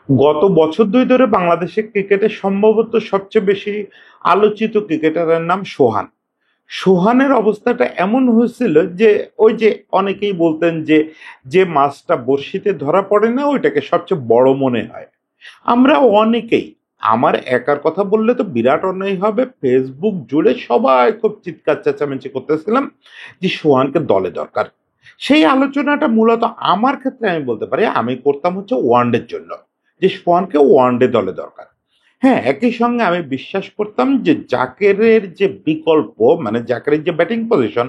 গত বছর দুই ধরে বাংলাদেশের ক্রিকেটে সম্ভবত সবচেয়ে বেশি আলোচিত ক্রিকেটারের নাম সোহান। সোহানের অবস্থাটা এমন হয়েছিল যে ওই যে অনেকেই বলতেন যে যে মাছটা বড়শিতে ধরা পড়ে না ওইটাকে সবচেয়ে বড় মনে হয়। আমরা অনেকেই, আমার একার কথা বললে তো বিরাট অন্যায় হবে, ফেসবুক জুড়ে সবাই খুব চিৎকার চেঁচামেচি করতেছিলাম যে সোহানকে দলে দরকার। সেই আলোচনাটা মূলত আমার ক্ষেত্রে আমি বলতে পারি আমি করতাম হচ্ছে ওয়ানডের জন্য, যে সোহানকে ওয়ানডে দলে দরকার। হ্যাঁ, একই সঙ্গে আমি বিশ্বাস করতাম যে জাকেরের যে বিকল্প, মানে জাকেরের যে ব্যাটিং পজিশন,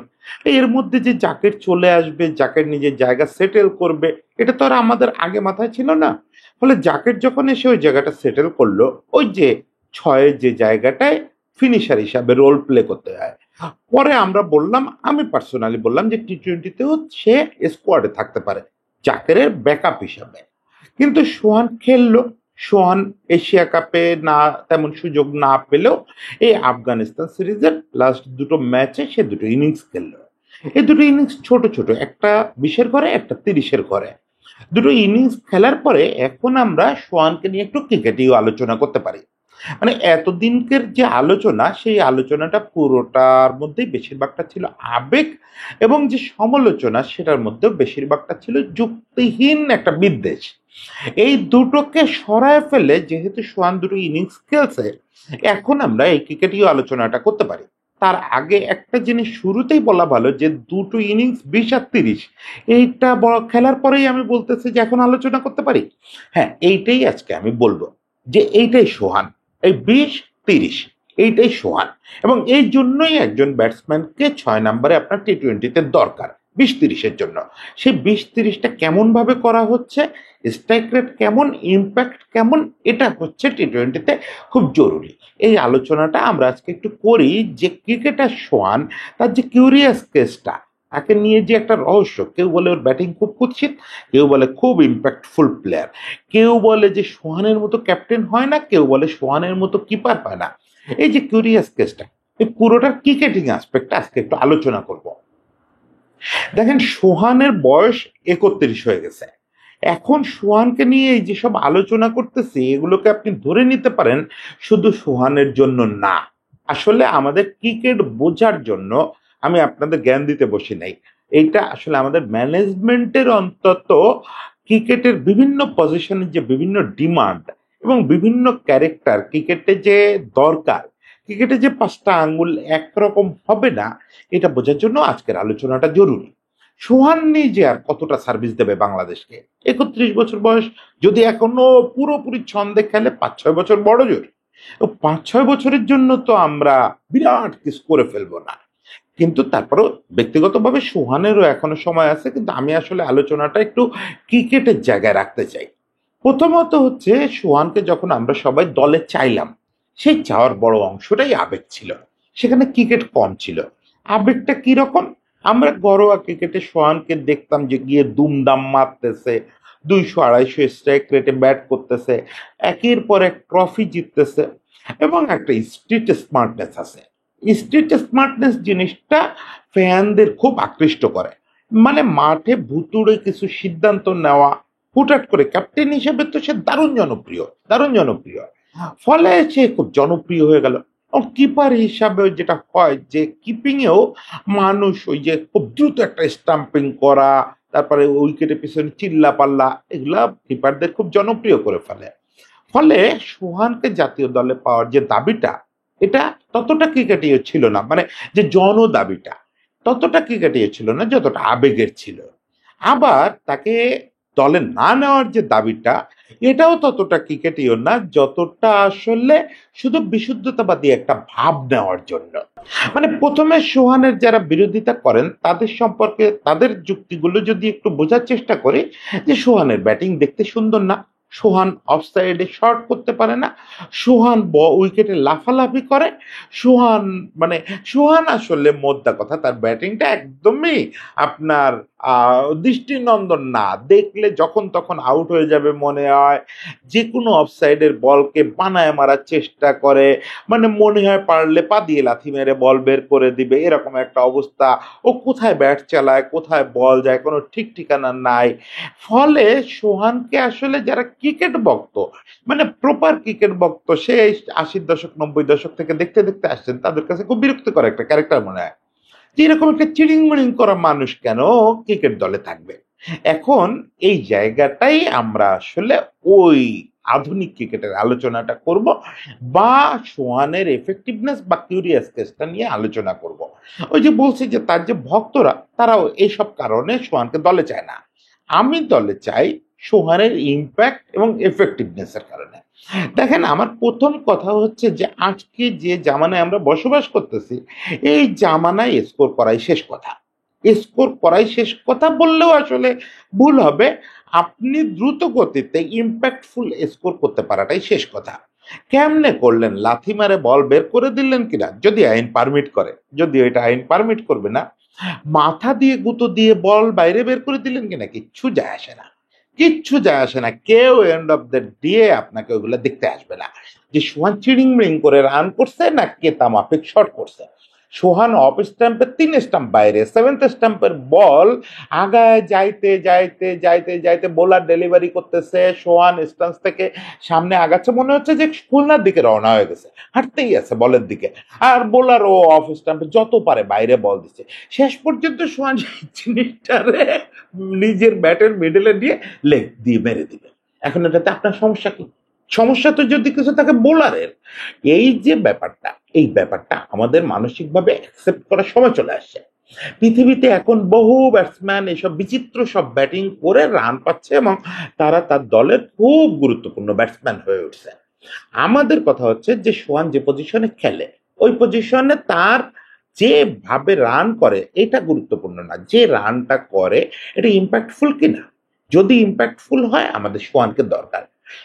এর মধ্যে যে জাকের চলে আসবে, জাকের নিজের জায়গা সেটেল করবে, এটা তো আর আমাদের আগে মাথায় ছিল না। ফলে জাকের যখন এসে ওই জায়গাটা সেটেল করলো, ওই যে ছয়ের যে জায়গাটায় ফিনিশার হিসাবে রোল প্লে করতে হয়, পরে আমরা বললাম, আমি পার্সোনালি বললাম যে টি-20তেও সে স্কোয়াডে থাকতে পারে জাকেরের ব্যাকআপ হিসাবে। কিন্তু সোহান খেললো। সোহান এশিয়া কাপে না তেমন সুযোগ না পেলেও এই আফগানিস্তান সিরিজের লাস্ট দুটো ম্যাচে সে দুটো ইনিংস খেললো। এই দুটো ইনিংস ছোট ছোট, একটা 20-এর ঘরে, একটা 30-এর ঘরে। দুটো ইনিংস খেলার পরে এখন আমরা সোহানকে নিয়ে একটু ক্রিকেটীয় আলোচনা করতে পারি। মানে এতদিনকের যে আলোচনা, সেই আলোচনাটা পুরোটার মধ্যেই বেশিরভাগটা ছিল আবেগ, এবং যে সমালোচনা সেটার মধ্যেও বেশিরভাগটা ছিল যুক্তিহীন একটা বিদ্বেষ। এই দুটোকে সরায় ফেলে যেহেতু সোহান দুটো ইনিংস খেলছে, এখন আমরা এই ক্রিকেটীয় আলোচনাটা করতে পারি। তার আগে একটা জিনিস শুরুতেই বলা ভালো যে দুটো ইনিংস 20 আর 30, এইটা বড় খেলার পরেই আমি বলতেছি যে এখন আলোচনা করতে পারি। হ্যাঁ, এইটাই আজকে আমি বলবো যে এইটাই সোহান, এই 20-30 এইটাই সোহান। এবং এই জন্যই একজন ব্যাটসম্যানকে 6 নম্বরে আপনার টি-20তে দরকার 20-30-এর জন্য। সেই 20-30টা কেমন ভাবে করা হচ্ছে, স্ট্রাইক রেট কেমন, ইম্প্যাক্ট কেমন, এটা হচ্ছে টি-20তে খুব জরুরি। এই আলোচনাটা আমরা আজকে একটু করি যে ক্রিকেটার সোহান, তার যে কিউরিয়াস কেসটা, তাকে নিয়ে যে একটা রহস্য, কেউ বলে ওর ব্যাটিং খুব কুৎসিত, কেউ বলে খুব ইম্প্যাক্টফুল প্লেয়ার, কেউ বলে যে সোহানের মতো ক্যাপ্টেন হয় না, কেউ বলে সোহানের মতো কিপার হয় না। এই যে কিউরিয়াস কেসটা, এই পুরোটার ক্রিকেটিং অ্যাসপেক্ট আজকে একটু আলোচনা করব। দেখেন, সোহানের বয়স 31 হয়ে গেছে। এখন সোহানকে নিয়ে এই যেসব আলোচনা করতেছি, এগুলোকে আপনি ধরে নিতে পারেন শুধু সোহানের জন্য না, আসলে আমাদের ক্রিকেট বোঝার জন্য। আমি আপনাদের জ্ঞান দিতে বসি নাই, এইটা আসলে আমাদের ম্যানেজমেন্টের অন্তত ক্রিকেটের বিভিন্ন পজিশনের যে বিভিন্ন ডিমান্ড এবং বিভিন্ন ক্যারেক্টার ক্রিকেটে যে দরকার, ক্রিকেটে যে 5টা আঙ্গুল একরকম হবে না, এটা বোঝার জন্য আজকের আলোচনাটা জরুরি। সোহান নিজে আর কতটা সার্ভিস দেবে বাংলাদেশকে? 31 বছর বয়স, যদি এখনো পুরোপুরি ছন্দে খেলে 5-6 বছর বড় জোর। 5-6 বছরের জন্য তো আমরা বিরাট কিছু করে ফেলবো না, কিন্তু তারপরেও ব্যক্তিগতভাবে সোহানেরও এখনো সময় আছে। কিন্তু আমি আসলে আলোচনাটা একটু ক্রিকেটের জায়গায় রাখতে চাই। প্রথমত হচ্ছে, সোহানকে যখন আমরা সবাই দলে চাইলাম, সেই চাওয়ার বড় অংশটাই আবেগ ছিল, সেখানে ক্রিকেট কম ছিল। আবেগটা কিরকম? আমরা ঘরোয়া ক্রিকেটে সোহানকে দেখতাম যে গিয়ে দুমদাম মারতেছে, 200-250 স্ট্রাইক রেটে ব্যাট করতেছে, একের পর এক ট্রফি জিততেছে, এবং একটা স্ট্রিট স্মার্টনেস আছে। স্ট্রিট স্মার্টনেস জিনিসটা ফ্যানদের খুব আকৃষ্ট করে। মানে মাঠে ভুতুড়ে কিছু সিদ্ধান্ত নেওয়া, হুটহাট করে ক্যাপ্টেন হিসেবে তো সে দারুণ জনপ্রিয়, দারুণ জনপ্রিয়। ফলে সে খুব জনপ্রিয় হয়ে গেল। কিপার হিসাবে যেটা হয় যে কিপিং এও মানুষ ওই যে খুব দ্রুত একটা স্টাম্পিং করা, তারপরে উইকেটের পিছনে চিল্লা পাল্লা, এগুলা কিপারদের খুব জনপ্রিয় করে ফেলে। ফলে সোহানকে জাতীয় দলে পাওয়ার যে দাবিটা, এটা ততটা ক্রিকেটীয় ছিল না, মানে যে জন দাবিটা ততটা ক্রিকেটীয় ছিল না যতটা আবেগের ছিল। আবার তাকে দলে না নেওয়ার যে দাবিটা, এটাও ততটা ক্রিকেটীয় না যতটা আসলে শুধু বিশুদ্ধতাবাদী একটা ভাব নেওয়ার জন্য। মানে প্রথমে সোহানের যারা বিরোধিতা করেন তাদের সম্পর্কে তাদের যুক্তিগুলো যদি একটু বোঝার চেষ্টা করি, যে সোহানের ব্যাটিং দেখতে সুন্দর না, সোহান অফসাইডে শর্ট করতে পারে না, সোহান উইকেটে লাফালাফি করে, সোহান মানে সোহান আসলে মোদ্দা কথা তার ব্যাটিংটা একদমই আপনার দৃষ্টিনন্দন না, দেখলে যখন তখন আউট হয়ে যাবে মনে হয়, যে কোনো অফসাইডের বলকে বানায় মারার চেষ্টা করে, মানে মনে হয় পারলে পা দিয়ে লাথি মেরে বল বের করে দিবে, এরকম একটা অবস্থা। ও কোথায় ব্যাট চালায়, কোথায় বল যায়, কোনো ঠিক ঠিকানা নাই। ফলে সোহানকে আসলে যারা ক্রিকেট ভক্ত, মানে প্রপার ক্রিকেট ভক্ত, সে 80-র দশক 90-র দশক থেকে দেখতে দেখতে আসছেন, তাদের কাছে খুব বিরক্তিকর একটা ক্যারেক্টার মনে হয় যে এরকম একটা চিড়িং মিড়িং করা মানুষ কেন ক্রিকেট দলে থাকবে। এখন এই জায়গাটাই আমরা আসলে ওই আধুনিক ক্রিকেটের আলোচনাটা করব, বা সোহানের এফেক্টিভনেস বা কিউরিয়াস কেসটা নিয়ে আলোচনা করব। ওই যে বলছি যে তার যে ভক্তরা তারাও এইসব কারণে সোহানকে দলে চায় না, আমি দলে চাই সোহানের ইম্প্যাক্ট এবং এফেক্টিভনেসের কারণে। দেখেন, আমার প্রথম কথা হচ্ছে যে আজকে যে জামানায় আমরা বসবাস করতেছি, এই জামানায় স্কোর করাই শেষ কথা। স্কোর করাই শেষ কথা বললেও আসলে ভুল হবে। আপনি দ্রুত গতিতে ইম্প্যাক্টফুল স্কোর করতে পারাটাই শেষ কথা। কেমনে করলেন? লাথি মারে বল বের করে দিলেন কিনা, যদি আইন পারমিট করে, যদি এটা আইন পারমিট করবে না, মাথা দিয়ে গুঁতো দিয়ে বল বাইরে বের করে দিলেন কিনা, কিচ্ছু যায় আসে না, কিচ্ছু যায় আসে না। কেউ এন্ড অফ দ্য ডে আপনাকে ওইগুলো দেখতে আসবে না যে সোহান চিড়িং মিড়িং করে রান করছে না কেতা মাফিক শট করছে। সোহান অফ স্টাম্পের 3 স্টাম্প বাইরে, 7th স্টাম্পের বল আগায় যাইতে যাইতে যাইতে যাইতে বোলার ডেলিভারি করতেছে, সোহান স্টান্স থেকে সামনে আগাচ্ছে, মনে হচ্ছে যে খুলনার দিকে রওনা হয়ে গেছে, হাঁটতেই আছে বলের দিকে, আর বোলার ও অফ স্টাম্পে যত পারে বাইরে বল দিচ্ছে। শেষ পর্যন্ত সোহান জিনিসটারে নিজের ব্যাটের মিডলে দিয়ে লেগ দিয়ে মেরে দিবে। এখন এটাতে আপনার সমস্যা কি? সমস্যা তো যদি কিছু থাকে বোলারের। এই যে ব্যাপারটা, এই ব্যাপারটা আমাদের মানসিকভাবে অ্যাকসেপ্ট করার সময় চলে আসছে। পৃথিবীতে এখন বহু ব্যাটসম্যান এসব বিচিত্র সব ব্যাটিং করে রান পাচ্ছে এবং তারা তার দলের খুব গুরুত্বপূর্ণ ব্যাটসম্যান হয়ে উঠছে। আমাদের কথা হচ্ছে যে সোহান যে পজিশনে খেলে, ওই পজিশনে তার যেভাবে রান করে এটা গুরুত্বপূর্ণ না, যে রানটা করে এটা ইম্প্যাক্টফুল কিনা। যদি ইম্প্যাক্টফুল হয় আমাদের সোহানকে দরকার।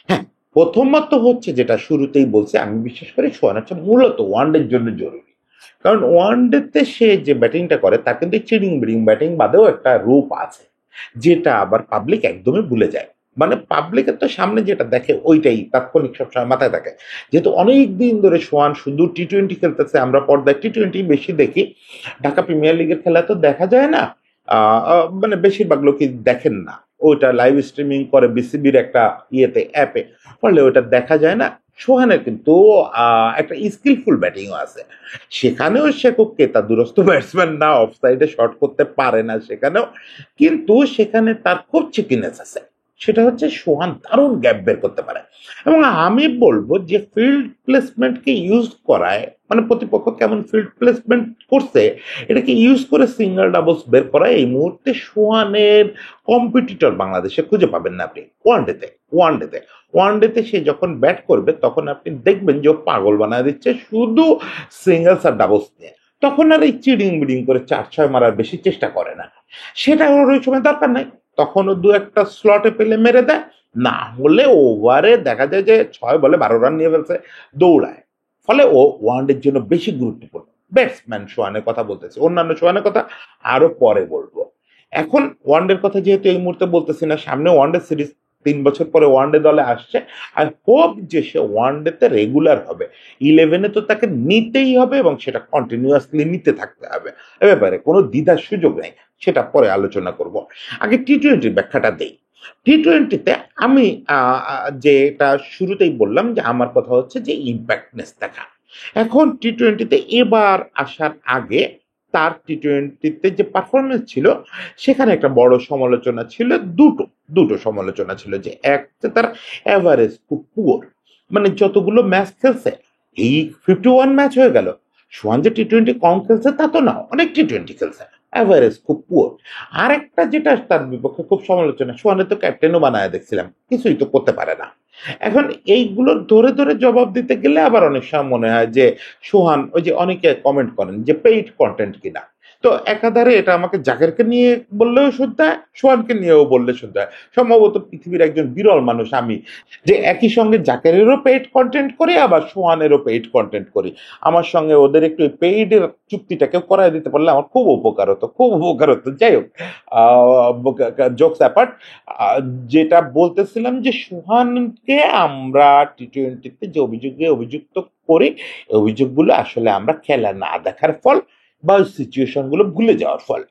হ্যাঁ, প্রথমত হচ্ছে যেটা শুরুতেই বলছে, আমি বিশ্বাস করি সোহান হচ্ছে মূলত ওয়ানডের জন্য জরুরি। কারণ ওয়ানডেতে সে যে ব্যাটিংটা করে তার কিন্তু চিড়িং বিড়িং ব্যাটিং বাদেও একটা রূপ আছে, যেটা আবার পাবলিক একদমই ভুলে যায়। মানে পাবলিকের তো সামনে যেটা দেখে ওইটাই তাৎক্ষণিক সবসময় মাথায় থাকে। যেহেতু অনেক দিন ধরে সোহান শুধু টি-20 খেলতেছে, আমরা পর্দায় টি-20 বেশি দেখি, ঢাকা প্রিমিয়ার লিগের খেলা তো দেখা যায় না। মানে বেশিরভাগ লোকই দেখেন না, ওইটা লাইভ স্ট্রিমিং করে বিসিবির একটা ইয়েতে অ্যাপে, ফলে ওইটা দেখা যায় না। সোহানের কিন্তু একটা স্কিলফুল ব্যাটিংও আছে, সেখানেও সে খুব কেতা দুরস্ত ব্যাটসম্যান না, অফ সাইডে শট করতে পারে না সেখানেও, কিন্তু সেখানে তার খুব চিকিনেস আছে। সেটা হচ্ছে সোহান দারুণ গ্যাপ বের করতে পারে। এবং আমি বলবো যে ফিল্ড প্লেসমেন্টকে ইউজ করায়, মানে প্রতিপক্ষ কেমন ফিল্ড প্লেসমেন্ট করছে এটাকে ইউজ করে সিঙ্গেল ডাবলস বের করায় এই মুহূর্তে সোহানের কম্পিটিটর বাংলাদেশে খুঁজে পাবেন না আপনি। ওয়ানডেতে ওয়ানডেতে ওয়ানডেতে সে যখন ব্যাট করবে তখন আপনি দেখবেন যে ও পাগল বানায় দিচ্ছে শুধু সিঙ্গেলস আর ডাবলস নিয়ে। তখন আর এই চিডিং বিডিং করে 4-6 মারার বেশি চেষ্টা করে না, সেটা ওর ওই সময় দরকার নাই। তখন ও দু একটা স্লটে পেলে মেরে দেয়, না হলে ওভারে দেখা যায় যে 6 বলে 12 রান নিয়ে ফেলছে, দৌড়ায়। ফলে ও ওয়ানডের জন্য বেশি গুরুত্বপূর্ণ ব্যাটসম্যান। সোহানের কথা বলতেছি, অন্যান্য সোহানের কথা আরো পরে বলবো। এখন ওয়ানডের কথা যেহেতু এই মুহূর্তে বলতেছি না, সামনে ওয়ানডে সিরিজ, 3 বছর পরে ওয়ানডে দলে আসছে, আই হোপ যে সে ওয়ানডেতে রেগুলার হবে। 11-এ তো তাকে নিতেই হবে এবং সেটা কন্টিনিউয়াসলি নিতে থাকতে হবে, এ ব্যাপারে কোনো দ্বিধার সুযোগ নেই। সেটা পরে আলোচনা করব, আগে টি-20 ব্যাখ্যাটা দেই। টি-20তে আমি যেটা শুরুতেই বললাম যে আমার কথা হচ্ছে যে ইম্প্যাক্টনেস দেখা। এখন টি-20তে এবার আসার আগে তার টি-20তে যে পারফরমেন্স ছিল সেখানে একটা বড় সমালোচনা ছিল, দুটো দুটো সমালোচনা ছিল। যে একটা, তার অ্যাভারেজ খুব পুয়ার, মানে যতগুলো ম্যাচ খেলছে, এই 51 ম্যাচ হয়ে গেল, সোহান যে টি-20 কম খেলছে তা তো না, অনেক টি-20 খেলছে, অ্যাভারেজ খুব পুয়ার। আর একটা যেটা তার বিপক্ষে খুব সমালোচনা, সোহানের তো ক্যাপ্টেনও বানায় দেখছিলাম, কিছুই তো করতে পারে না। এখন এইগুলো ধরে ধরে জবাব দিতে গেলে আবার অনেক সময় মনে হয় যে সোহান, ওই যে অনেকে কমেন্ট করেন যে পেইড কন্টেন্ট কিনা, তো একাধারে এটা আমাকে জাকেরকে নিয়ে বললেও শুনতে হয়, সোহানকে নিয়েও বললে শুনতে হয়। সম্ভবত পৃথিবীর একজন বিরল মানুষ আমি, যে একই সঙ্গে জাকেরেরও পেইড কন্টেন্ট করি আবার সোহানেরও পেইড কন্টেন্ট করি। আমার সঙ্গে ওদের একটু পেইডের চুক্তিটাকে করায় দিতে পারলে আমার খুব উপকার হতো, খুব উপকার হতো। যাই হোক, জোকস অ্যাপার্ট, যেটা বলতেছিলাম যে সোহানকে আমরা টি-20তে যে অভিযোগে অভিযুক্ত করি, এই অভিযোগগুলো আসলে আমরা খেলা না দেখার ফল বা ওই সিচুয়েশনগুলো ভুলে যাওয়ার ফল।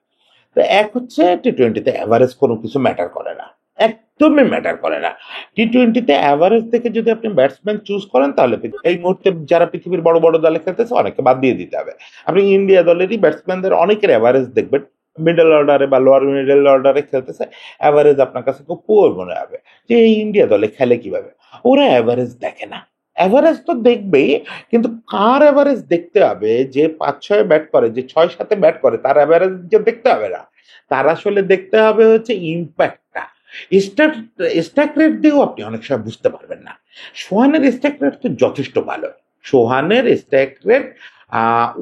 তো এক হচ্ছে টি-20তে অ্যাভারেজ কোনো কিছু ম্যাটার করে না, এক একদমই ম্যাটার করে না। টি-টোয়েন্টিতে অ্যাভারেজ থেকে যদি আপনি ব্যাটসম্যান চুজ করেন তাহলে এই মুহূর্তে যারা পৃথিবীর বড় বড় দলে খেলতেছে অনেককে বাদ দিয়ে দিতে হবে। আপনি ইন্ডিয়া দলেরই ব্যাটসম্যানদের অনেকের অ্যাভারেজ দেখবেন, মিডল অর্ডারে বা লোয়ার মিডল অর্ডারে খেলতেছে, অ্যাভারেজ আপনার কাছে খুব পুয়ার মনে হবে যে এই ইন্ডিয়া দলে খেলে কিভাবে। ওরা অ্যাভারেজ দেখে না। অ্যাভারেজ তো দেখবেই, কিন্তু কার অ্যাভারেজ দেখতে হবে? যে ৫-৬ ব্যাট করে, যে ৬-৭ ব্যাট করে তার অ্যাভারেজ যে দেখতে হবে না। তার আসলে দেখতে হবে হচ্ছে ইম্প্যাক্টটা। স্ট্যাক স্ট্যাক রেট দিয়েও আপনি অনেক সময় বুঝতে পারবেন না। সোহানের স্ট্যাক রেট তো যথেষ্ট ভালো। সোহানের স্ট্যাক রেট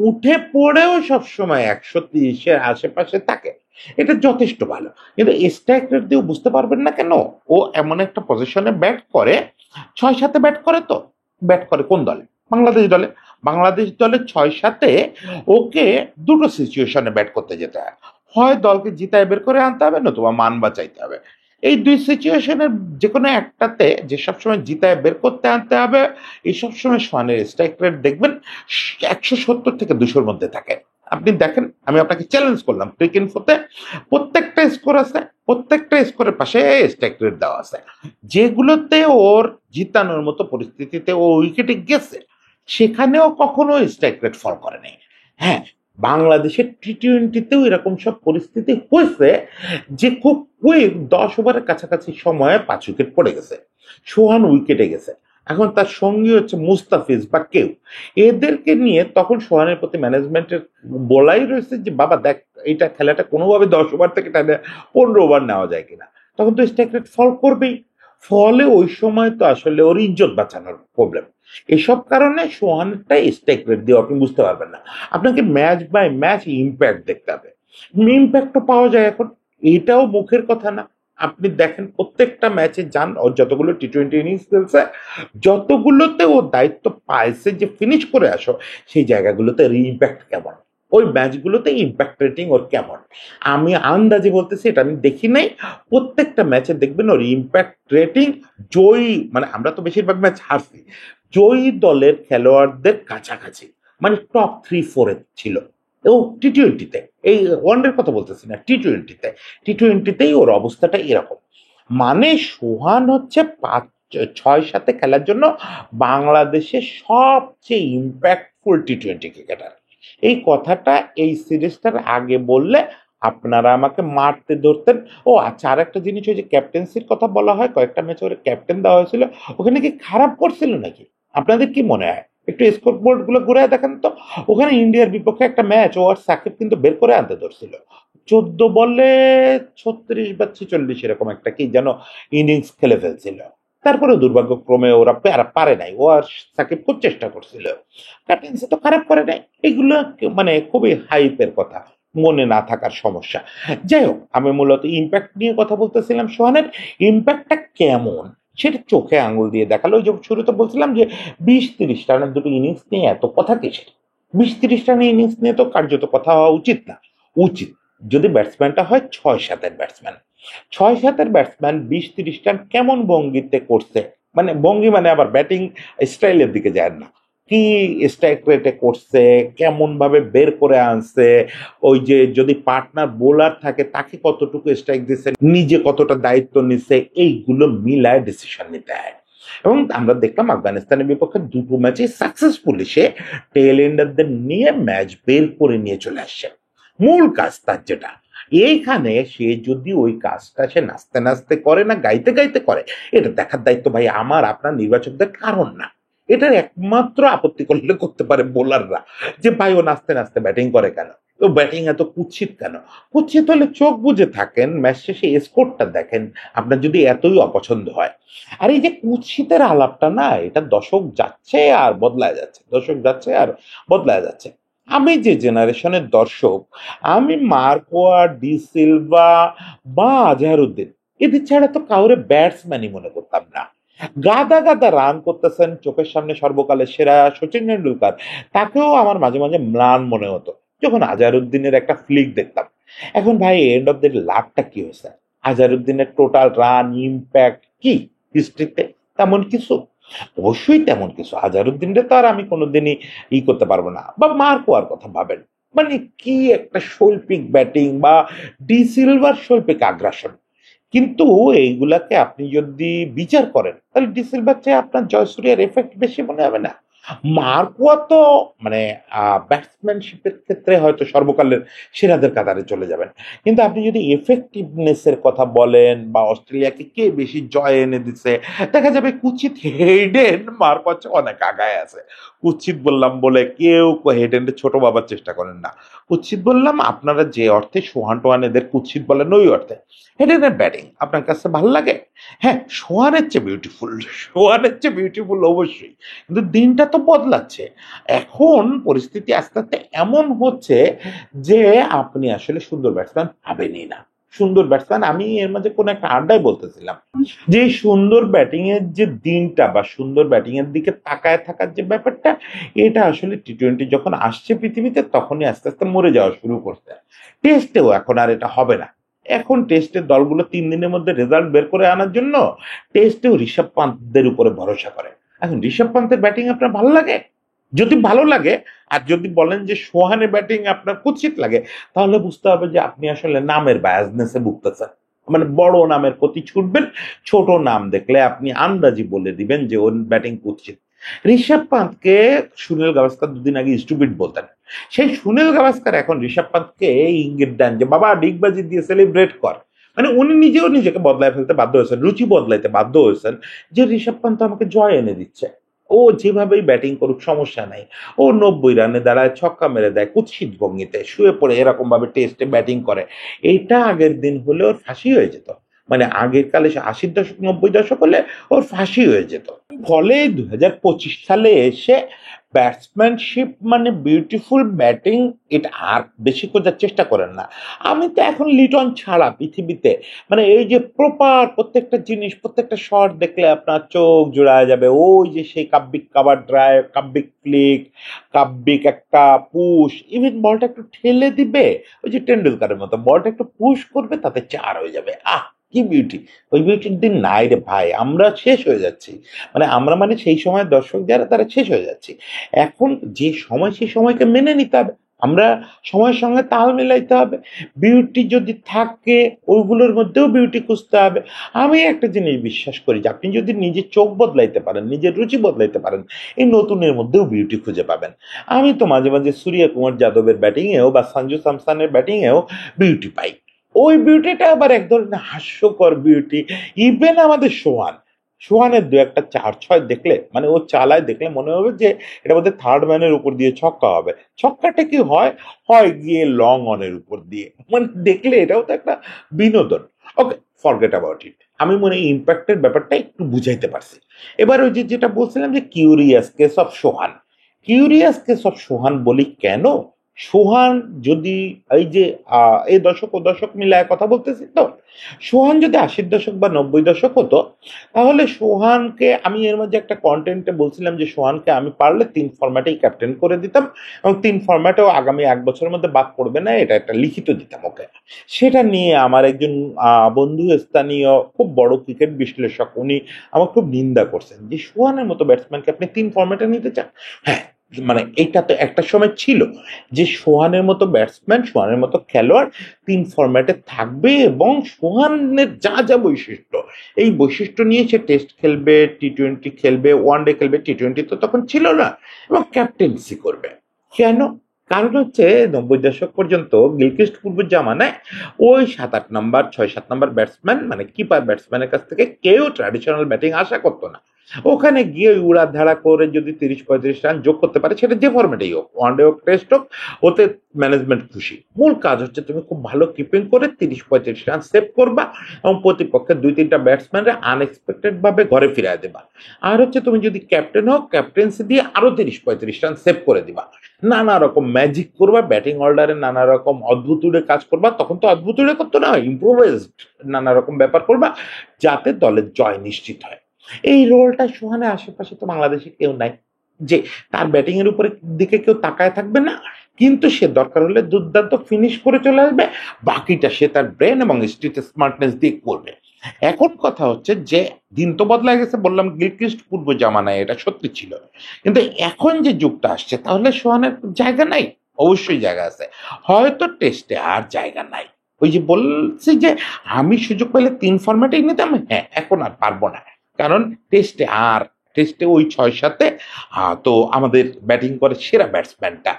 উঠে পড়েও সবসময় ১৩০-এর আশেপাশে থাকে। এটা যথেষ্ট ভালো। কিন্তু স্ট্রাইক রেট দিয়েও বুঝতে পারবেন না কেন? ও এমন একটা পজিশনে ব্যাট করে, ৬-৭ ব্যাট করে তো। ব্যাট করে কোন দলে? বাংলাদেশ দলে। বাংলাদেশ দলে ৬-৭ ওকে দুটো সিচুয়েশনে ব্যাট করতে যেতে হয়। হয় দলকে জিতায় বের করে আনতে হবে, নতুবা মান বাঁচাইতে হবে। এই ২ সিচুয়েশনের যেকোনো একটাতে যে সবসময় জিতায় বের করতে আনতে হবে, এই সবসময় সোহানের স্ট্রাইক রেট দেখবেন ১৭০ থেকে ২০০-র মধ্যে থাকে। আপনি দেখেন, আমি আপনাকে চ্যালেঞ্জ করলাম, ক্রিকইনফোতে প্রত্যেকটা স্কোর আছে, প্রত্যেকটা স্কোরের পাশে স্ট্রাইক রেট দেওয়া আছে। যেগুলোতে ওর জিতানোর মতো পরিস্থিতিতে ও উইকেটে গেছে, সেখানেও কখনো স্ট্রাইক রেট ফল করে নাই। হ্যাঁ, বাংলাদেশের টি-টোয়েন্টিতেও এরকম সব পরিস্থিতি হয়েছে যে খুব কুইক ১০ ওভারের কাছাকাছি সময়ে ৫ উইকেট পড়ে গেছে, সোহান উইকেটে গেছে। এখন তার সঙ্গী হচ্ছে মুস্তাফিজ বা কেউ, এদেরকে নিয়ে তখন সোহানের প্রতি ম্যানেজমেন্টের বলাই রয়েছে যে বাবা দেখ, এইটা খেলাটা কোনোভাবে ১০ ওভার থেকে টানে ১৫ ওভার নেওয়া যায় কিনা। তখন তো স্ট্রাইক রেট ফল করবেই। ফলে ওই সময় তো আসলে ওর ইজ্জত বাঁচানোর প্রবলেম। এসব কারণে সোহানটাই স্ট্রাইক রেট দিয়ে আপনি বুঝতে পারবেন না। আপনাকে ম্যাচ বাই ম্যাচ ইম্প্যাক্ট দেখতে হবে। ইম্প্যাক্টও পাওয়া যায় এখন, এটাও মুখের কথা না। আপনি দেখেন প্রত্যেকটা ম্যাচে যান, ও যতগুলো টি-টোয়েন্টি ইনিংস খেলছে, যতগুলোতে ও দায়িত্ব পাইছে যে ফিনিশ করে আসো, সেই জায়গাগুলোতে এর ইম্প্যাক্ট কেমন, ওই ম্যাচগুলোতে ইম্প্যাক্ট রেটিং ওর কেমন। আমি আন্দাজে বলতেছি, এটা আমি দেখি নাই। প্রত্যেকটা ম্যাচে দেখবেন ওর ইম্প্যাক্ট রেটিং জয়ী, মানে আমরা তো বেশিরভাগ ম্যাচ হারছি, জয়ী দলের খেলোয়াড়দের কাছাকাছি, মানে টপ 3-4-এ ছিল। ও টি-টোয়েন্টিতে, এই ওয়ানডের কথা বলতেছি না, টি-টোয়েন্টিতেই ওর অবস্থাটা এরকম। মানে সোহান হচ্ছে ৫-৬-৭ খেলার জন্য বাংলাদেশের সবচেয়ে ইম্প্যাক্টফুল টি-টোয়েন্টি ক্রিকেটার। এই কথাটা এই সিরিজটার আগে বললে আপনারা আমাকে মারতে ধরতেন। ও আচ্ছা, আর একটা জিনিস, ওই যে ক্যাপ্টেন্সির কথা বলা হয়, কয়েকটা ম্যাচে ওর ক্যাপ্টেন দেওয়া হয়েছিল, ওখানে কি খারাপ করছিল নাকি? আপনাদের কি মনে হয়? একটু স্কোর বোর্ড গুলো ঘুরে দেখেন তো। ওখানে ইন্ডিয়ার বিপক্ষে একটা ম্যাচ ও আর সাকিব কিন্তু বের করে আনতে ধরছিল। ১৪ বলে ৩৬ বা ৪৬ এরকম একটা কি যেন ইনিংস খেলে ফেলছিল। তারপরে দুর্ভাগ্যক্রমে ওরা পারে নাই। ও আর সাকিব খুব চেষ্টা করছিল। ক্যাপ্টেন্সি তো খারাপ করে নাই। এগুলো মানে খুবই হাইপের কথা, মনে না থাকার সমস্যা। যাই হোক, আমি মূলত ইম্প্যাক্ট নিয়ে কথা বলতেছিলাম। সোহানের ইম্প্যাক্টটা কেমন সেটা চোখে আঙুল দিয়ে দেখালো। ওই যে শুরুতে বলছিলাম যে ২০-৩০ রানের দুটো ইনিংস নিয়ে এত কথা কিসের? ২০-৩০ রানের ইনিংস নিয়ে তো কার্যত কথা হওয়া উচিত না। উচিত যদি ব্যাটসম্যানটা হয় ৬-৭-এর ব্যাটসম্যান। ৬-৭-এর ব্যাটসম্যান ২০-৩০ রান কেমন ভঙ্গিতে করছে, মানে ভঙ্গি মানে আবার ব্যাটিং স্টাইলের দিকে যায় না, কি স্ট্রাইক রেটে করছে, কেমন ভাবে বের করে আনছে, ওই যে যদি পার্টনার বোলার থাকে তাকে কতটুকু স্ট্রাইক দিচ্ছে, নিজে কতটা দায়িত্ব নিচ্ছে, এইগুলো মিলায় ডিসিশন নিতে হয়। এবং আমরা দেখলাম আফগানিস্তানের বিপক্ষে দুটো ম্যাচে সাকসেসফুলি সে টেল এন্ডারদের নিয়ে ম্যাচ বের করে নিয়ে চলে আসছে। মূল কাজ তার যেটা, এইখানে সে যদি ওই কাজটা সে নাচতে নাচতে করে না গাইতে গাইতে করে, এটা দেখার দায়িত্ব ভাই আমার আপনার নির্বাচকদের, কারণ না। এটার একমাত্র আপত্তি করলে করতে পারে বোলাররা, যে ভাই ও নাচতে নাচতে ব্যাটিং করে কেন, ও ব্যাটিং এত কুৎসিত কেন। কুৎসিত হলে চোখ বুঝে থাকেন, ম্যাচ শেষে স্কোরটা দেখেন, আপনার যদি এতই অপছন্দ হয়। আর এই যে কুৎসিতের আলাপটা না, এটা দশক যাচ্ছে আর বদলায় যাচ্ছে, দশক যাচ্ছে আর বদলায় যাচ্ছে। আমি যে জেনারেশনের দর্শক, আমি মার্কোয়া, ডি সিলভা বা আজহারউদ্দিন, এদের ছাড়া তো কাউরে ব্যাটসম্যানই মনে করতাম না। গাদা গাদা রান করতেছেন, চোখের সামনে সর্বকালের সেরা সচিন টেন্ডুলকার, তাকেও আমার মাঝে মাঝে ম্লান মনে হতো যখন আজহারউদ্দিনের একটা ফ্লিক দেখতাম। এখন ভাই এন্ড অফ দ্য লাভটা কি হয়েছে? আজহারউদ্দিনের টোটাল রান ইম্প্যাক্ট কি হিস্ট্রিতে? তেমন কিছু, অবশ্যই তেমন কিছু। আজহারউদ্দিনটা তো আর আমি কোনোদিনই করতে পারবো না। বা মার্কোয়ার কথা ভাবেন, মানে কি একটা শৈল্পিক ব্যাটিং, বা ডি সিলভার শৈল্পিক আগ্রাসন, কিন্তু এইগুলাকে আপনি যদি বিচার করেন তাহলে ডিসিলভার চেয়ে আপনার জয়সূর্যের এফেক্ট বেশি মনে হবে না। মার্কোয়া তো মানে ব্যাটসম্যানশিপের ক্ষেত্রে হয়তো সর্বকালের সেরাদের কাতারে চলে যাবেন, কিন্তু আপনি যদি এফেক্টিভনেস এর কথা বলেন বা অস্ট্রেলিয়াকে কে বেশি জয় এনে দিচ্ছে, দেখা যাবে কুচিত হেডেন মার্কোয়া চেয়ে অনেক আগায় আছে। কুচিত বললাম বলে কেউ হেডেনকে ছোট ভাবার চেষ্টা করেন না। কুচিত বললাম আপনারা যে অর্থে সোহান টোহান এদের কুচিত বলেন ওই অর্থে। হেডেনের ব্যাটিং আপনার কাছে ভালো লাগে? হ্যাঁ, সোহানের চেয়ে বিউটিফুল, সোহানের চেয়ে বিউটিফুল অবশ্যই, কিন্তু দিনটা তো বদলাচ্ছে। এখন পরিস্থিতি আস্তে আস্তে এমন হচ্ছে যে আপনি আসলে সুন্দর ব্যাটসম্যান পাবেনই না। সুন্দর ব্যাটসম্যান, আমি এর মাঝে কোন একটা আড্ডায় বলতেছিলাম যে এই সুন্দর ব্যাটিং এর যে দিনটা বা সুন্দর ব্যাটিং এর দিকে তাকায় থাকার যে ব্যাপারটা, এটা আসলে টি-20 যখন আসছে পৃথিবীতে তখনই আস্তে আস্তে মরে যাওয়া শুরু করছে। টেস্টেও এখন আর এটা হবে না। এখন টেস্টের দলগুলো 3 দিনের মধ্যে রেজাল্ট বের করে আনার জন্য টেস্টেও ঋষভ পান্তের উপরে ভরসা করে। এখন ঋষভ পান্তের ব্যাটিং আপনার ভালো লাগে? যদি ভালো লাগে, আর যদি বলেন যে সোহানের ব্যাটিং আপনার কুৎসিত লাগে, তাহলে বুঝতে হবে যে আপনি আসলে নামের বায়াসনেসে ভুগতেছেন। মানে বড় নামের প্রতি ছুটবেন, ছোট নাম দেখলে আপনি আন্দাজি বলে দিবেন যে ওর ব্যাটিং কুৎসিত। ঋষভ পান্তকে সুনীল গাভাস্কর 2 দিন আগে স্টুপিড বলতেন, সেই সুনীল গাভাস্কর এখন ঋষভ পান্তকে এই ইঙ্গিত দেন যে বাবা ডিগবাজি দিয়ে সেলিব্রেট কর। মানে উনি নিজেও নিজেকে বদলায় ফেলতে বাধ্য হয়েছেন, রুচি বদলাইতে বাধ্য হয়েছেন যে ঋষভ পান্ত আমাকে জয় এনে দিচ্ছে। ও যেভাবেই ব্যাটিং করুক সমস্যা নাই, ও 90 রানে দাঁড়ায় ছক্কা মেরে দেয় কুৎসিত ভঙ্গিতে শুয়ে পড়ে এরকম ভাবে টেস্টে ব্যাটিং করে। এইটা আগের দিন হলে ওর ফাঁসি হয়ে যেত। মানে আগের কালে 80-র দশক 90-র দশক হলে ওর ফাঁসি হয়ে যেত। ফলে 2025 সালে এসে ব্যাটসম্যানশিপ মানে বিউটিফুল ব্যাটিং, এটা আর বেশি খোঁজার চেষ্টা করেন না। আমি তো এখন লিটন ছাড়া পৃথিবীতে মানে এই যে প্রপার প্রত্যেকটা জিনিস প্রত্যেকটা শট দেখলে আপনার চোখ জোড়ায় যাবে। ওই যে সেই কাব্যিক কাভার ড্রাইভ, কাব্যিক ফ্লিক, কাব্যিক একটা পুশ, ইভেন বলটা একটু ঠেলে দিবে ওই যে টেন্ডুলকারের মতো, বলটা একটু পুশ করবে তাতে 4 হয়ে যাবে। কি বিউটি! ওই বিউটির দিন নাই রে ভাই, আমরা শেষ হয়ে যাচ্ছি। মানে আমরা মানে সেই সময় দর্শক যারা তারা শেষ হয়ে যাচ্ছি। এখন যে সময় সেই সময়কে মেনে নিতে হবে, আমরা সময়ের সঙ্গে তাল মিলাইতে হবে। বিউটি যদি থাকে ওইগুলোর মধ্যেও বিউটি খুঁজতে হবে। আমি একটা জিনিস বিশ্বাস করি যে আপনি যদি নিজের চোখ বদলাইতে পারেন, নিজের রুচি বদলাইতে পারেন, এই নতুনের মধ্যেও বিউটি খুঁজে পাবেন। আমি তো মাঝে মাঝে সূর্য কুমার যাদবের ব্যাটিং এও বা সঞ্জু স্যামসনের ব্যাটিং এও বিউটি পাই। ওই বিউটিটা আবার এক ধরনের হাস্যকর বিউটি। ইভেন আমাদের সোহান, সোহানের 2-একটা 4-6 দেখলে মানে ও চালায় দেখলে মনে হবে যে এটা বোধহয় থার্ড ম্যানের উপর দিয়ে ছক্কা হবে। ছক্কাটা কি হয়, হয় গিয়ে লং অনের উপর দিয়ে। মানে দেখলে এটাও তো একটা বিনোদন। ওকে, ফরগেট অ্যাবাউট ইট। আমি মনে হয় ইম্প্যাক্টের ব্যাপারটা একটু বুঝাইতে পারছি। এবার ওই যে যেটা বলছিলাম যে curious case of Sohan, curious case of Sohan বলি কেন? সোহান যদি এই যে এই দশক ও দশক মিলায় কথা বলতেছি তো, সোহান যদি 80-র দশক বা 90-র দশক হতো, তাহলে সোহানকে আমি এর মধ্যে একটা কন্টেন্টে বলছিলাম যে সোহানকে আমি পারলে 3 ফরম্যাটেই ক্যাপ্টেন করে দিতাম, এবং 3 ফরম্যাটেও আগামী 1 বছরের মধ্যে বাদ পড়বে না, এটা একটা লিখিত দিতাম ওকে। সেটা নিয়ে আমার একজন বন্ধু স্থানীয় খুব বড় ক্রিকেট বিশ্লেষক উনি আমার খুব নিন্দা করছেন যে সোহানের মতো ব্যাটসম্যানকে আপনি 3 ফরম্যাটে নিতে চান। হ্যাঁ, মানে এইটা তো একটা সময় ছিল যে সোহানের মতো ব্যাটসম্যান, সোহানের মতো খেলোয়াড় 3 ফরম্যাটে থাকবে, এবং সোহানের যা যা বৈশিষ্ট্য, এই বৈশিষ্ট্য নিয়ে সে টেস্ট খেলবে, টি-20 খেলবে, ওয়ানডে খেলবে, টি-20 তো তখন ছিল না, এবং ক্যাপ্টেন্সি করবে। কেন? কারণ হচ্ছে 90-র দশক পর্যন্ত গিলক্রিস্ট পূর্বের জামানায় ওই 7-8 নাম্বার 6-7 নাম্বার ব্যাটসম্যান মানে কিপার ব্যাটসম্যানের কাছ থেকে কেউ ট্র্যাডিশনাল ব্যাটিং আশা করতো না। ওখানে গিয়ে ওই উড়াধাড়া করে যদি 30-35 রান যোগ করতে পারে, সেটা যে ফরম্যাটেই হোক, ওয়ানডে হোক টেস্ট হোক, ওতে ম্যানেজমেন্ট খুশি। মূল কাজ হচ্ছে তুমি খুব ভালো কিপিং করে 30-35 রান সেভ করবা, এবং প্রতিপক্ষের 2-3টা ব্যাটসম্যানরা আনএক্সপেক্টেড ভাবে ঘরে ফিরিয়ে দেবা। আর হচ্ছে তুমি যদি ক্যাপ্টেন হোক, ক্যাপ্টেন্সি দিয়ে আরো 30-35 রান সেভ করে দিবা। নানা রকম ম্যাজিক করবা, ব্যাটিং অর্ডারে নানা রকম অদ্ভুত উড়ে কাজ করবা, তখন তো অদ্ভুত উড়ে করতো না, ইম্প্রোভাইজড নানা রকম ব্যাপার করবা যাতে দলের জয় নিশ্চিত হয়। এই রোলটা সোহানের আশেপাশে তো বাংলাদেশে কেউ নাই, যে তার ব্যাটিং এর উপরে দিকে কেউ তাকায় থাকবে না, কিন্তু সে দরকার হলে দুর্দান্ত ফিনিশ করে চলে আসবে, বাকিটা সে তার ব্রেন এবং স্ট্রিট স্মার্টনেস দিয়ে করবে। এখন কথা হচ্ছে যে দিন তো বদলা গেছে, বললাম গিলক্রিস্ট পূর্ব জামানায় এটা সত্যি ছিল, কিন্তু এখন যে যুগটা আসছে তাহলে সোহানের জায়গা নাই? অবশ্যই জায়গা আছে, হয়তো টেস্টে আর জায়গা নাই। ওই যে বলছি যে আমি সুযোগ পেলে ৩ ফরম্যাটেই নিতাম, হ্যাঁ, এখন আর পারব না। কারণ টেস্টে আর টেস্টে ওই ৬-৭ এ তো আমাদের ব্যাটিং করে সেরা ব্যাটসম্যানটা,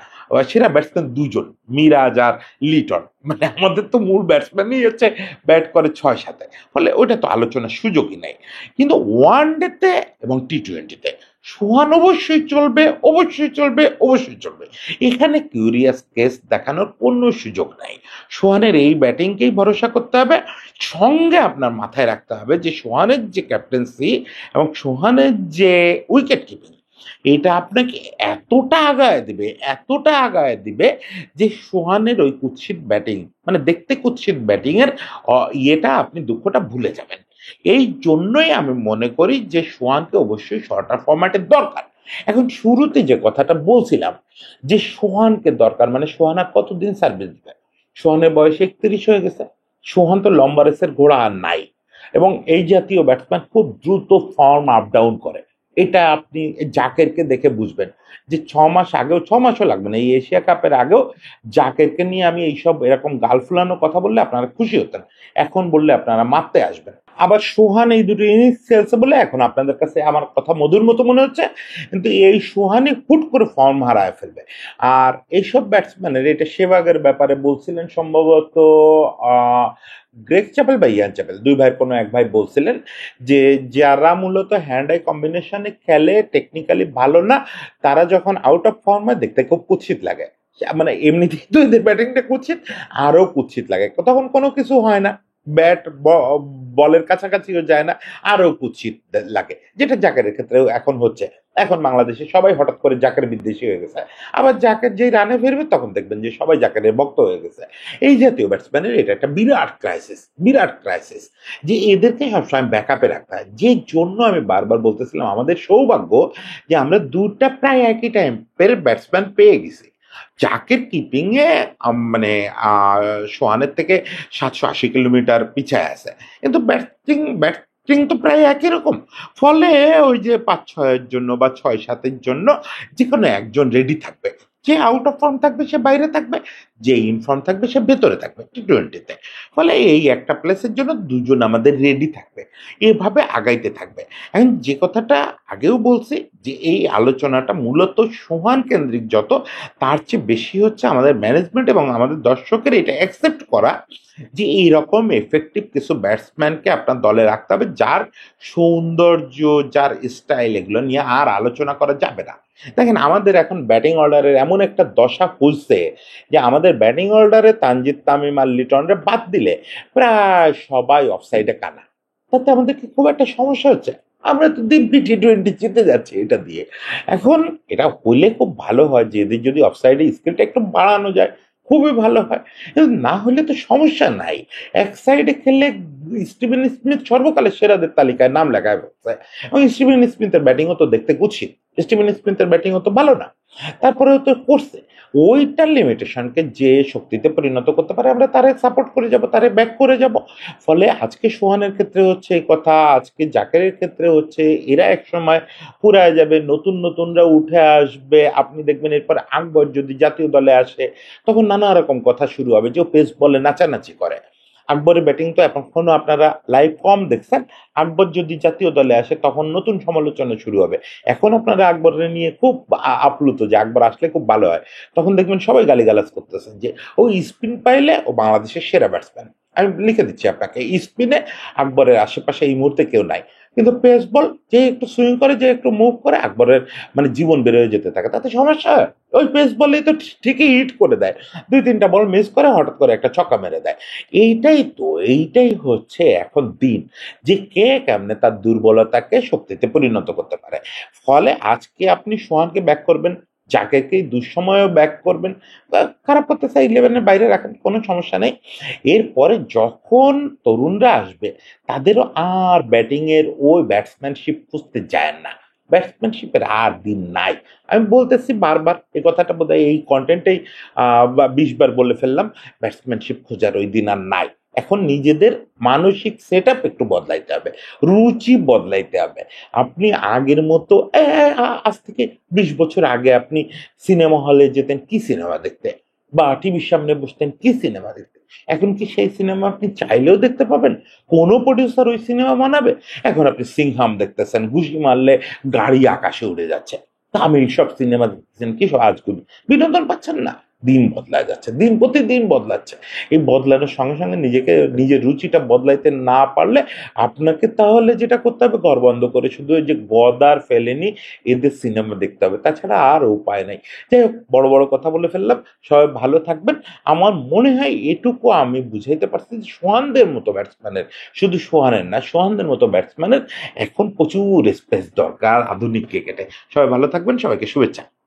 সেরা ব্যাটসম্যান ২ জন, মিরাজ আর লিটন। মানে আমাদের তো মূল ব্যাটসম্যানই হচ্ছে ব্যাট করে ৬-৭ এ। ফলে ওইটা তো আলোচনার সুযোগই নাই। কিন্তু ওয়ানডেতে এবং টি-টোয়েন্টিতে সোহান অবশ্যই চলবে, অবশ্যই চলবে, অবশ্যই চলবে। এখানে কিউরিয়াস কেস দেখানোর কোনো সুযোগ নাই। সোহানের এই ব্যাটিংকেই ভরসা করতে হবে। সঙ্গে আপনার মাথায় রাখতে হবে যে সোহানের যে ক্যাপ্টেন্সি এবং সোহানের যে উইকেট কিপিং, এটা আপনাকে এতটা আগায় দিবে, এতটা আগায় দিবে যে সোহানের ওই কুৎসিত ব্যাটিং, মানে দেখতে কুৎসিত ব্যাটিং এর ইয়েটা আপনি দুঃখটা ভুলে যাবেন। এই জন্যই আমি মনে করি যে সোহানকে অবশ্যই শর্টার ফরম্যাটের দরকার। এখন শুরুতে যে কথাটা বলছিলাম যে সোহানকে দরকার, মানে সোহান আর কতদিন সার্ভিস দিবে? সোহানের বয়স ৩১ হয়ে গেছে। সোহান তো লম্বা রেসের ঘোড়া আর নাই, এবং এই জাতীয় ব্যাটসম্যান খুব দ্রুত ফর্ম আপ ডাউন করে। এটা আপনি জাকেরকে দেখে বুঝবেন যে ৬ মাস আগেও, ৬ মাসও লাগবে না, এই এশিয়া কাপের আগেও জাকেরকে নিয়ে আমি এইসব এরকম গাল ফুলানো কথা বললে আপনারা খুশি হতেন, এখন বললে আপনারা মারতে আসবেন। আবার সোহান এই দুটো ইনিংস খেলছে বলে এখন আপনাদের কাছে আমার কথা মধুর মতো মনে হচ্ছে, কিন্তু এই সোহানই হুট করে ফর্ম হারায় ফেলবে। আর এইসব ব্যাটসম্যানের, এটা সেবাগের ব্যাপারে বলছিলেন সম্ভবত গ্রেগ চ্যাপেল বা ইয়ান চ্যাপেল, ২ ভাই কোনো এক ভাই বলছিলেন যে যারা মূলত হ্যান্ড আই কম্বিনেশনে খেলে, টেকনিক্যালি ভালো না, তারা যখন আউট অফ ফর্ম হয় দেখতে খুব কুৎসিত লাগে। মানে এমনিতেই তো এদের ব্যাটিংটা কুৎসিত, আরো কুৎসিত লাগে, তখন কোনো কিছু হয় না, ব্যাট বলের কাছাকাছিও যায় না, আরো কুৎসিত লাগে, যেটা জাকেরের ক্ষেত্রেও এখন হচ্ছে। এখন বাংলাদেশে সবাই হঠাৎ করে জাকের বিদ্বেষী হয়ে গেছে, আবার জাকের যেই রানে ফিরবে তখন দেখবেন যে সবাই জাকেরের ভক্ত হয়ে গেছে। এই জাতীয় ব্যাটসম্যানের এটা একটা বিরাট ক্রাইসিস, বিরাট ক্রাইসিস, যে এদেরকে সবসময় ব্যাকআপে রাখতে হয়। যে জন্য আমি বারবার বলতেছিলাম আমাদের সৌভাগ্য যে আমরা দুটা প্রায় একই টাইপের ব্যাটসম্যান পেয়ে গেছি। জাকের কিপিং এ মানে সোহানের থেকে ৭৮০ কিলোমিটার পিছায় আছে, কিন্তু ব্যাটিং তো প্রায় একই রকম। ফলে ওই যে ৫-৬ জন্য বা ৬-৭ জন্য যে কোনো একজন রেডি থাকবে। যে আউট অফ ফর্ম থাকবে সে বাইরে থাকবে, যে ইনফর্ম থাকবে সে ভেতরে থাকবে টি-টোয়েন্টিতে। ফলে এই একটা প্লেসের জন্য দুজন আমাদের রেডি থাকবে, এভাবে আগাইতে থাকবে। এখন যে কথাটা আগেও বলছি যে এই আলোচনাটা মূলত সোহান কেন্দ্রিক, যত তার চেয়ে বেশি হচ্ছে আমাদের ম্যানেজমেন্ট এবং আমাদের দর্শকের এটা অ্যাকসেপ্ট করা যে এইরকম এফেক্টিভ কিছু ব্যাটসম্যানকে আপনার দলে রাখতে হবে, যার সৌন্দর্য, যার স্টাইল, এগুলো নিয়ে আর আলোচনা করা যাবে না। দেখেন আমাদের এখন ব্যাটিং অর্ডারের এমন একটা দশা হয়েছে যে আমাদের ব্যাটিং অর্ডারে তানজিদ তামিম আর লিটনরে বাদ দিলে প্রায় সবাই অফসাইডে কানা। তাতে আমাদের কি খুব একটা সমস্যা হচ্ছে? আমরা তো দিব্যি টি-টোয়েন্টি জিতে যাচ্ছি এটা দিয়ে। এখন এটা হলে খুব ভালো হয় যে এদের যদি অফসাইডে স্কিলটা একটু বাড়ানো যায়, খুবই ভালো হয়। কিন্তু না হলে তো সমস্যা নাই। এক সাইডে খেললে স্টিভেন স্মিথ সর্বকালের সেরাদের তালিকায় নাম লেখায় ফেলছে, এবং স্টিভেন স্মিথের ব্যাটিংও তো দেখতে কুৎসিত, স্টিভেন স্মিথের ব্যাটিংও তো ভালো না, তারপরেও তো করছে। ওইটার লিমিটেশনকে যে শক্তিতে পরিণত করতে পারে আমরা তারে সাপোর্ট করে যাব, তারে ব্যাক করে যাব। ফলে আজকে সোহানের ক্ষেত্রে হচ্ছে এই কথা, আজকে জাকেরের ক্ষেত্রে হচ্ছে, এরা একসময় ফুরায় যাবে, নতুন নতুনরা উঠে আসবে। আপনি দেখবেন এরপর আকবর যদি জাতীয় দলে আসে তখন নানা রকম কথা শুরু হবে যে ও পেস বলে নাচানাচি করে। আকবরের ব্যাটিং তো এখনো আপনারা লাইভ কম দেখছেন, আকবর যদি জাতীয় দলে আসে তখন নতুন সমালোচনা শুরু হবে। এখন আপনারা আকবরের নিয়ে খুব আপ্লুত যে আকবর আসলে খুব ভালো হয়, তখন দেখবেন সবাই গালিগালাজ করতেছেন যে ও স্পিন পাইলে ও বাংলাদেশের সেরা ব্যাটসম্যান। আমি লিখে দিচ্ছি আপনাকে, স্পিনে আকবরের আশেপাশে এই মুহূর্তে কেউ নাই, কিন্তু পেস বল যে একটু সুইং করে, যে একটু মুভ করে, আকবরের মানে জীবন বের হয়ে যেতে থাকে, তাতে সমস্যা হয়? ওই পেস বলেই তো ঠিকই হিট করে দেয়, ২-৩টা বল মিস করে হঠাৎ করে একটা ছক্কা মেরে দেয়। এইটাই হচ্ছে এখন দিন, যে কে কেমনে তার দুর্বলতাকে শক্তিতে পরিণত করতে পারে। ফলে আজকে আপনি সোহানকে ব্যাক করবেন, যাকে দুঃসময়েও ব্যাক করবেন, খারাপ করতে চাই 11-এর বাইরে রাখেন, কোনো সমস্যা নেই। এরপরে যখন তরুণরা আসবে তাদেরও আর ব্যাটিং এর ওই ব্যাটসম্যানশিপ খুঁজতে যায় না, ব্যাটসম্যানশিপের আর দিন নাই। আমি বলতেছি বারবার এই কথাটা, বোধহয় এই কন্টেন্টেই ২০ বার বলে ফেললাম, ব্যাটসম্যানশিপ খোঁজার ওই দিন আর নাই। এখন নিজেদের মানসিক সেট আপ একটু বদলাইতে হবে, রুচি বদলাইতে হবে। আপনি আগের মতো আজ থেকে ২০ বছর আগে আপনি সিনেমা হলে যেতেন কি সিনেমা দেখতে, বা টিভির সামনে বসতেন কি সিনেমা দেখতে, এখন কি সেই সিনেমা আপনি চাইলেও দেখতে পাবেন? কোনো প্রডিউসার ওই সিনেমা বানাবে? এখন আপনি সিংহাম দেখতেছেন, ঘুষি মারলে গাড়ি আকাশে উড়ে যাচ্ছে। তামিল সব সিনেমা দেখতেছেন, কি সব আজগুবি, বিনোদন পাচ্ছেন না। দিন বদলায় যাচ্ছে, দিন প্রতিদিন বদলাচ্ছে। এই বদলানোর সঙ্গে সঙ্গে নিজেকে, নিজের রুচিটা বদলাইতে না পারলে আপনাকে তাহলে যেটা করতে হবে, ঘর বন্ধ করে শুধু ওই যে গদার ফেলেনি এদের সিনেমা দেখতে হবে, তাছাড়া আর উপায় নাই। যাই হোক, বড় বড় কথা বলে ফেললাম। সবাই ভালো থাকবেন। আমার মনে হয় এটুকু আমি বুঝাইতে পারছি যে সোহানদের মতো ব্যাটসম্যানের, শুধু সোহানের না, সোহানদের মতো ব্যাটসম্যানের এখন প্রচুর স্পেস দরকার আধুনিক ক্রিকেটে। সবাই ভালো থাকবেন, সবাইকে শুভেচ্ছা।